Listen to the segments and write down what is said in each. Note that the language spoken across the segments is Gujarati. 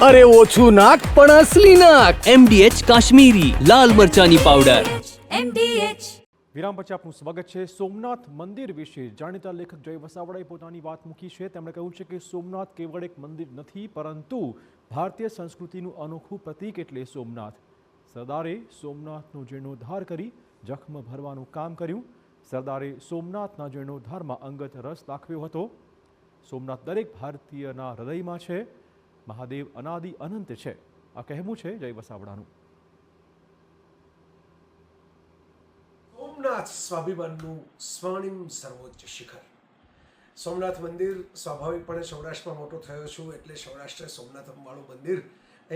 અરે ઓછું નાક પણ અસલી નાક. MDH કાશ્મીરી લાલ મરચાની પાવડર. MDH. વિરામ પછી આપનું સ્વાગત છે. સોમનાથ મંદિર વિશે જાણીતા લેખક જય વસાવડાએ પોતાની વાત મૂકી છે. તેમણે કહ્યું છે કે સોમનાથ કેવળ એક મંદિર નથી, પરંતુ ભારતીય સંસ્કૃતિનું અનોખું પ્રતીક એટલે સોમનાથ. સરદારે સોમનાથનો જીર્ણોદ્ધાર કરી જખ્મ ભરવાનું કામ કર્યું. સરદારે સોમનાથના જીર્ણોદ્ધારમાં અંગત રસ દાખવ્યો હતો. સોમનાથ દરેક ભારતીયના હૃદયમાં છે. મહાદેવ અનાદિ અનંત છે. આ કહેવું છે જય વસાવડાનું. સોમનાથ સ્વાભિમાનનું સ્વર્ણિમ સર્વોચ્ચ શિખર. સોમનાથ મંદિર સ્વાભાવિકપણે સૌરાષ્ટ્રમાં મોટો થયો છું એટલે સૌરાષ્ટ્ર સોમનાથવાળું મંદિર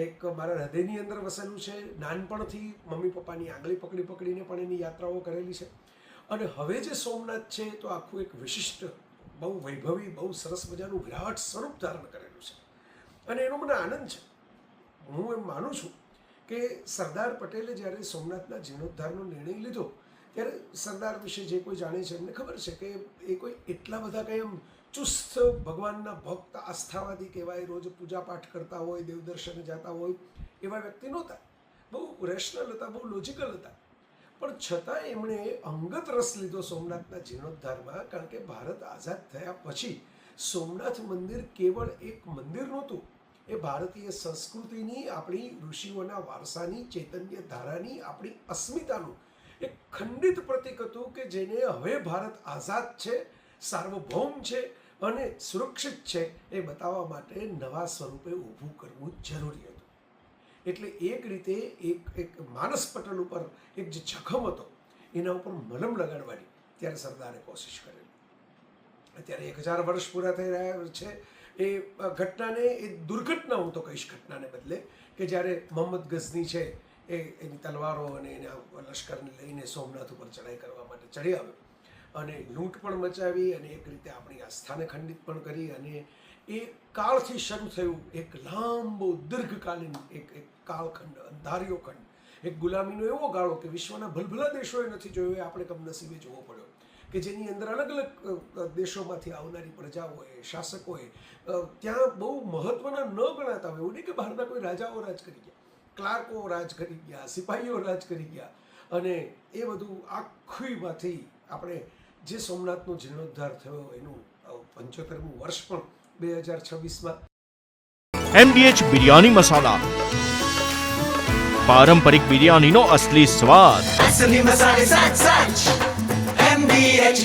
એક મારા હૃદયની અંદર વસેલું છે. નાનપણથી મમ્મી પપ્પાની આંગળી પકડીને પણ એની યાત્રાઓ કરેલી છે. અને હવે જે સોમનાથ છે તો આખું એક વિશિષ્ટ, બહુ વૈભવી, બહુ સરસ મજાનું વિરાટ સ્વરૂપ ધારણ કરેલું છે. અને એનો મને આનંદ છે. હું એમ માનું છું કે સરદાર પટેલે જ્યારે સોમનાથના જીર્ણોદ્ધારનો નિર્ણય લીધો ત્યારે સરદાર વિશે જે કોઈ જાણે છે એમને ખબર છે કે એ કોઈ એટલા બધા કંઈ એમ ચુસ્ત ભગવાનના ભક્ત આસ્થાવાદી કહેવાય, રોજ પૂજા પાઠ કરતા હોય, દેવદર્શને જતા હોય એવા વ્યક્તિ નહોતા. બહુ રેશનલ હતા, બહુ લોજિકલ હતા. પણ છતાં એમણે અંગત રસ લીધો સોમનાથના જીર્ણોદ્ધારમાં. કારણ કે ભારત આઝાદ થયા પછી સોમનાથ મંદિર કેવળ એક મંદિર નહોતું, એ ભારતીય સંસ્કૃતિની, આપણી ઋષિઓના વારસાની, ચૈતન્ય ધારાની, આપણી અસ્મિતાનું એક ખંડિત પ્રતીક હતું કે જેને હવે ભારત આઝાદ છે, સાર્વભૌમ છે અને સુરક્ષિત છે એ બતાવવા માટે નવા સ્વરૂપે ઊભું કરવું જરૂરી હતું. એટલે એક રીતે એક માનસ પટલ ઉપર એક જે જખમ હતો એના ઉપર મલમ લગાડવાની ત્યારે સરદારે કોશિશ કરેલી. અત્યારે 1000 વર્ષ પૂરા થઈ રહ્યા છે એ ઘટનાને, એ દુર્ઘટના હું તો કહીશ ઘટનાને બદલે, કે જ્યારે મોહમ્મદ ગઝની છે એની તલવારો અને એના લશ્કરને લઈને સોમનાથ ઉપર ચડાઈ કરવા માટે ચડી આવ્યો અને લૂંટ પણ મચાવી અને એક રીતે આપણી આસ્થાને ખંડિત પણ કરી. અને એ કાળથી શરૂ થયું એક લાંબો દીર્ઘકાલીન એક કાળખંડ, અંધારિયો ખંડ, એક ગુલામીનો એવો ગાળો કે વિશ્વના ભલભલા દેશોએ નથી જોયો, એ આપણે કમનસીબે જોવો પડ્યો. કે જેની અંદર અલગ અલગ દેશોમાંથી આવનારી પ્રજાઓએ, શાસકોએ ત્યાં બહુ મહત્વના ન ગણાતા હોય, એવું નહીં કે બહારના કોઈ રાજાઓ રાજ કરી ગયા, ક્લાર્કો રાજ કરી ગયા, સિપાહીઓ રાજ કરી ગયા, અને એ બધું આખીમાંથી આપણે જે સોમનાથનો જીર્ણોદ્ધાર થયો એનું 75મું વર્ષ પણ 2026માં. MDH બિરયાની મસાલા, પારંપરિક બિરયાનીનો અસલી સ્વાદ. असली मसाले साच साच MDH